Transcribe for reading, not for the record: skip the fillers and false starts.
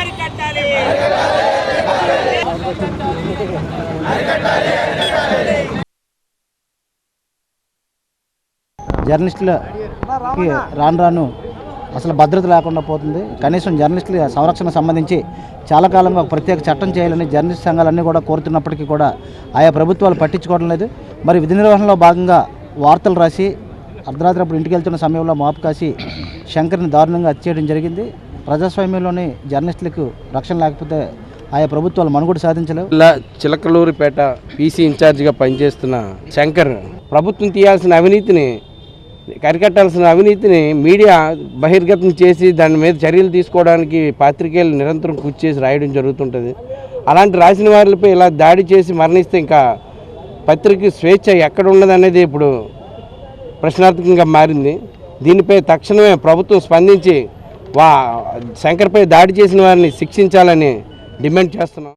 అరికట్టాలి. జర్నలిస్టులకి రాను అసలు భద్రత లేకుండా పోతుంది. కనీసం జర్నలిస్టుల సంరక్షణ సంబంధించి చాలా కాలంగా ఒక ప్రత్యేక చట్టం చేయాలని జర్నలిస్ట్ సంఘాలన్నీ కూడా కోరుతున్నప్పటికీ కూడా ఆయా ప్రభుత్వాలు పట్టించుకోవడం లేదు. మరి విధి నిర్వహణలో భాగంగా వార్తలు రాసి అర్ధరాత్రి అప్పుడు ఇంటికి వెళ్తున్న సమయంలో మాపు కాసి శంకర్ని దారుణంగా హత్య చేయడం జరిగింది. ప్రజాస్వామ్యంలోని జర్నలిస్టులకు రక్షణ లేకపోతే ఆయా ప్రభుత్వాలు మనుగడ సాధించలేవు. చిలకలూరిపేట పీసీ ఇన్ఛార్జిగా పనిచేస్తున్న శంకర్ ప్రభుత్వం తీయాల్సిన అవినీతిని అరికట్టాల్సిన అవినీతిని మీడియా బహిర్గతం చేసి దాని మీద చర్యలు తీసుకోవడానికి పాత్రికేయులు నిరంతరం కృషి చేసి రాయడం జరుగుతుంటుంది. అలాంటి రాసిన వారిపై ఇలా దాడి చేసి మరణిస్తే ఇంకా పత్రిక స్వేచ్ఛ ఎక్కడ ఉన్నదనేది ఇప్పుడు ప్రశ్నార్థకంగా మారింది. దీనిపై తక్షణమే ప్రభుత్వం స్పందించి శంకర్పై దాడి చేసిన వారిని శిక్షించాలని డిమాండ్ చేస్తున్నాం.